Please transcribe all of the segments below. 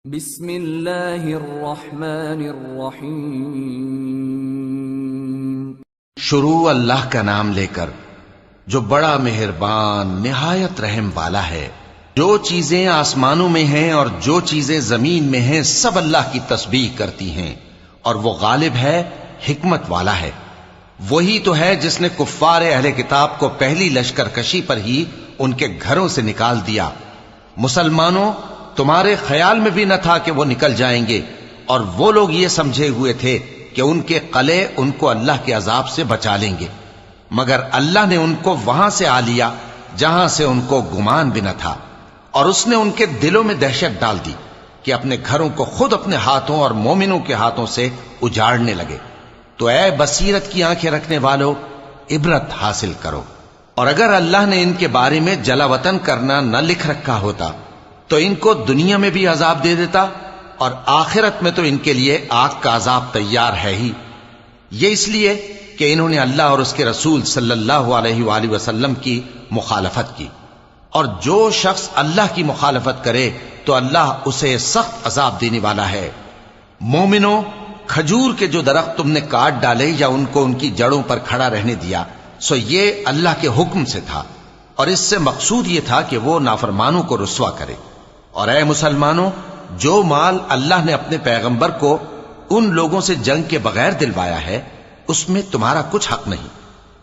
بسم اللہ الرحمن الرحیم۔ شروع اللہ کا نام لے کر جو بڑا مہربان نہایت رحم والا ہے۔ جو چیزیں آسمانوں میں ہیں اور جو چیزیں زمین میں ہیں سب اللہ کی تسبیح کرتی ہیں، اور وہ غالب ہے، حکمت والا ہے۔ وہی تو ہے جس نے کفار اہل کتاب کو پہلی لشکر کشی پر ہی ان کے گھروں سے نکال دیا۔ مسلمانوں، تمہارے خیال میں بھی نہ تھا کہ وہ نکل جائیں گے، اور وہ لوگ یہ سمجھے ہوئے تھے کہ ان کے قلعے ان کو اللہ کے عذاب سے بچا لیں گے، مگر اللہ نے ان کو وہاں سے آ لیا جہاں سے ان کو گمان بھی نہ تھا، اور اس نے ان کے دلوں میں دہشت ڈال دی کہ اپنے گھروں کو خود اپنے ہاتھوں اور مومنوں کے ہاتھوں سے اجاڑنے لگے۔ تو اے بصیرت کی آنکھیں رکھنے والو، عبرت حاصل کرو۔ اور اگر اللہ نے ان کے بارے میں جلا وطن کرنا نہ لکھ رکھا ہوتا تو ان کو دنیا میں بھی عذاب دے دیتا، اور آخرت میں تو ان کے لیے آگ کا عذاب تیار ہے ہی۔ یہ اس لیے کہ انہوں نے اللہ اور اس کے رسول صلی اللہ علیہ وآلہ وسلم کی مخالفت کی، اور جو شخص اللہ کی مخالفت کرے تو اللہ اسے سخت عذاب دینے والا ہے۔ مومنوں، کھجور کے جو درخت تم نے کاٹ ڈالے یا ان کو ان کی جڑوں پر کھڑا رہنے دیا، سو یہ اللہ کے حکم سے تھا، اور اس سے مقصود یہ تھا کہ وہ نافرمانوں کو رسوا کرے۔ اور اے مسلمانوں، جو مال اللہ نے اپنے پیغمبر کو ان لوگوں سے جنگ کے بغیر دلوایا ہے اس میں تمہارا کچھ حق نہیں،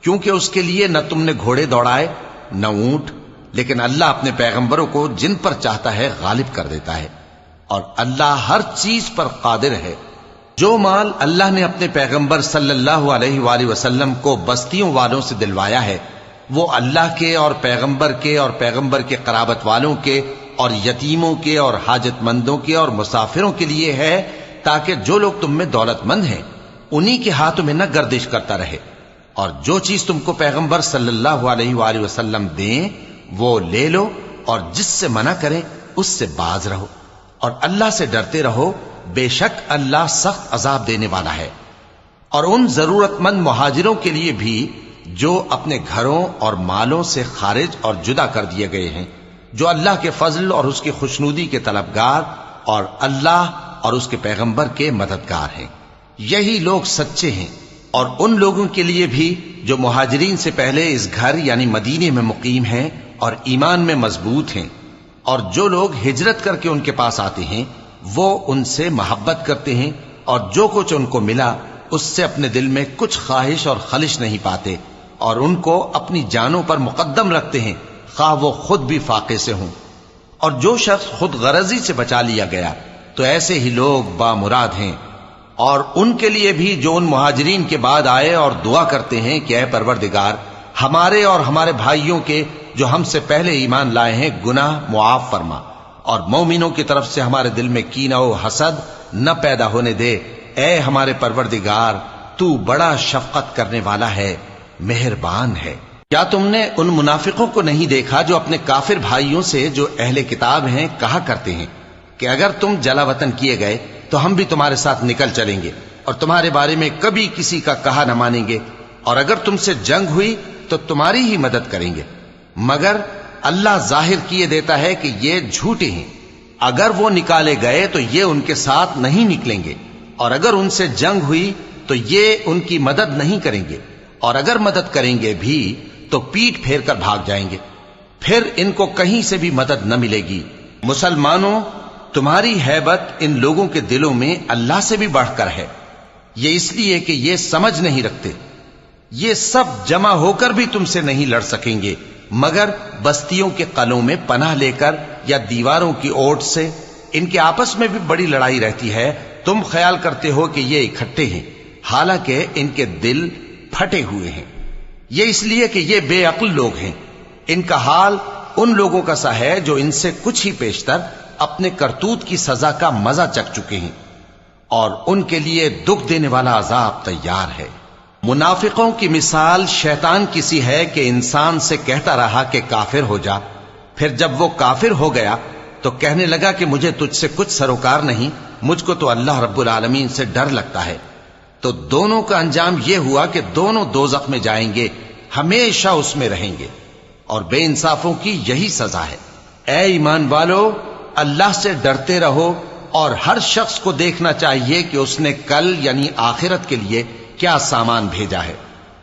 کیونکہ اس کے لیے نہ تم نے گھوڑے دوڑائے نہ اونٹ، لیکن اللہ اپنے پیغمبروں کو جن پر چاہتا ہے غالب کر دیتا ہے، اور اللہ ہر چیز پر قادر ہے۔ جو مال اللہ نے اپنے پیغمبر صلی اللہ علیہ وآلہ وسلم کو بستیوں والوں سے دلوایا ہے وہ اللہ کے اور پیغمبر کے قرابت والوں کے اور یتیموں کے اور حاجت مندوں کے اور مسافروں کے لیے ہے، تاکہ جو لوگ تم میں دولت مند ہیں انہی کے ہاتھوں میں نہ گردش کرتا رہے، اور جو چیز تم کو پیغمبر صلی اللہ علیہ وآلہ وسلم دیں وہ لے لو، اور جس سے منع کریں اس سے باز رہو، اور اللہ سے ڈرتے رہو، بے شک اللہ سخت عذاب دینے والا ہے۔ اور ان ضرورت مند مہاجروں کے لیے بھی جو اپنے گھروں اور مالوں سے خارج اور جدا کر دیے گئے ہیں، جو اللہ کے فضل اور اس کی خوشنودی کے طلبگار اور اللہ اور اس کے پیغمبر کے مددگار ہیں، یہی لوگ سچے ہیں۔ اور ان لوگوں کے لیے بھی جو مہاجرین سے پہلے اس گھر یعنی مدینے میں مقیم ہیں اور ایمان میں مضبوط ہیں، اور جو لوگ ہجرت کر کے ان کے پاس آتے ہیں وہ ان سے محبت کرتے ہیں، اور جو کچھ ان کو ملا اس سے اپنے دل میں کچھ خواہش اور خلش نہیں پاتے، اور ان کو اپنی جانوں پر مقدم رکھتے ہیں خواہ وہ خود بھی فاقے سے ہوں۔ اور جو شخص خود غرضی سے بچا لیا گیا تو ایسے ہی لوگ بامراد ہیں۔ اور ان کے لیے بھی جو ان مہاجرین کے بعد آئے اور دعا کرتے ہیں کہ اے پروردگار، ہمارے اور ہمارے بھائیوں کے جو ہم سے پہلے ایمان لائے ہیں گناہ معاف فرما، اور مومنوں کی طرف سے ہمارے دل میں کینہ و حسد نہ پیدا ہونے دے۔ اے ہمارے پروردگار، تو بڑا شفقت کرنے والا ہے، مہربان ہے۔ کیا تم نے ان منافقوں کو نہیں دیکھا جو اپنے کافر بھائیوں سے جو اہل کتاب ہیں کہا کرتے ہیں کہ اگر تم جلا وطن کیے گئے تو ہم بھی تمہارے ساتھ نکل چلیں گے، اور تمہارے بارے میں کبھی کسی کا کہا نہ مانیں گے، اور اگر تم سے جنگ ہوئی تو تمہاری ہی مدد کریں گے، مگر اللہ ظاہر کیے دیتا ہے کہ یہ جھوٹے ہیں۔ اگر وہ نکالے گئے تو یہ ان کے ساتھ نہیں نکلیں گے، اور اگر ان سے جنگ ہوئی تو یہ ان کی مدد نہیں کریں گے، اور اگر مدد کریں گے بھی تو پیٹ پھیر کر بھاگ جائیں گے، پھر ان کو کہیں سے بھی مدد نہ ملے گی۔ مسلمانوں، تمہاری ہیبت ان لوگوں کے دلوں میں اللہ سے بھی بڑھ کر ہے، یہ اس لیے کہ یہ سمجھ نہیں رکھتے۔ یہ سب جمع ہو کر بھی تم سے نہیں لڑ سکیں گے، مگر بستیوں کے قلعوں میں پناہ لے کر یا دیواروں کی اوٹ سے۔ ان کے آپس میں بھی بڑی لڑائی رہتی ہے، تم خیال کرتے ہو کہ یہ اکٹھے ہیں، حالانکہ ان کے دل پھٹے ہوئے ہیں۔ یہ اس لیے کہ یہ بے عقل لوگ ہیں۔ ان کا حال ان لوگوں کا سا ہے جو ان سے کچھ ہی پیشتر اپنے کرتوت کی سزا کا مزہ چکھ چکے ہیں، اور ان کے لیے دکھ دینے والا عذاب تیار ہے۔ منافقوں کی مثال شیطان کی سی ہے کہ انسان سے کہتا رہا کہ کافر ہو جا، پھر جب وہ کافر ہو گیا تو کہنے لگا کہ مجھے تجھ سے کچھ سروکار نہیں، مجھ کو تو اللہ رب العالمین سے ڈر لگتا ہے۔ تو دونوں کا انجام یہ ہوا کہ دونوں دوزخ میں جائیں گے، ہمیشہ اس میں رہیں گے، اور بے انصافوں کی یہی سزا ہے۔ اے ایمان والو، اللہ سے ڈرتے رہو اور ہر شخص کو دیکھنا چاہیے کہ اس نے کل یعنی آخرت کے لیے کیا سامان بھیجا ہے۔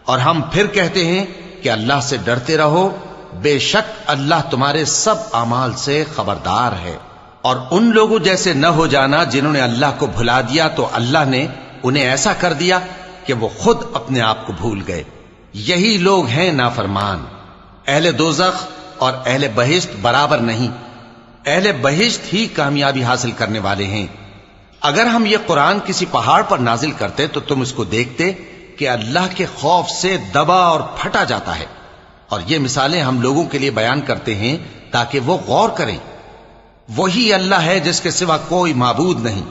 اور ہم پھر کہتے ہیں کہ اللہ سے ڈرتے رہو، بے شک اللہ تمہارے سب اعمال سے خبردار ہے۔ اور ان لوگوں جیسے نہ ہو جانا جنہوں نے اللہ کو بھلا دیا تو اللہ نے انہیں ایسا کر دیا کہ وہ خود اپنے آپ کو بھول گئے۔ یہی لوگ ہیں نافرمان۔ اہل دوزخ اور اہل بہشت برابر نہیں، اہل بہشت ہی کامیابی حاصل کرنے والے ہیں۔ اگر ہم یہ قرآن کسی پہاڑ پر نازل کرتے تو تم اس کو دیکھتے کہ اللہ کے خوف سے دبا اور پھٹا جاتا ہے۔ اور یہ مثالیں ہم لوگوں کے لیے بیان کرتے ہیں تاکہ وہ غور کریں۔ وہی اللہ ہے جس کے سوا کوئی معبود نہیں،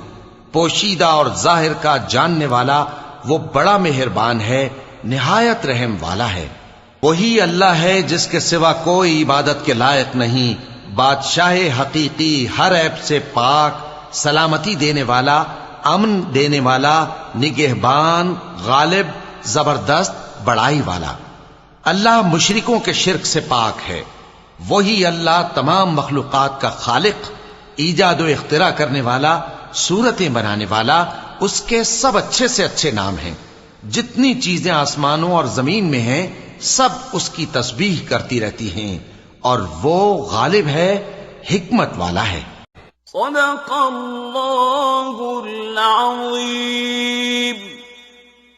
پوشیدہ اور ظاہر کا جاننے والا، وہ بڑا مہربان ہے، نہایت رحم والا ہے۔ وہی اللہ ہے جس کے سوا کوئی عبادت کے لائق نہیں، بادشاہ حقیقی، ہر عیب سے پاک، سلامتی دینے والا، امن دینے والا، نگہبان، غالب، زبردست، بڑائی والا۔ اللہ مشرکوں کے شرک سے پاک ہے۔ وہی اللہ تمام مخلوقات کا خالق، ایجاد و اختراع کرنے والا، صورتیں بنانے والا، اس کے سب اچھے سے اچھے نام ہیں۔ جتنی چیزیں آسمانوں اور زمین میں ہیں سب اس کی تسبیح کرتی رہتی ہیں، اور وہ غالب ہے، حکمت والا ہے۔ صدق اللہ العظیم۔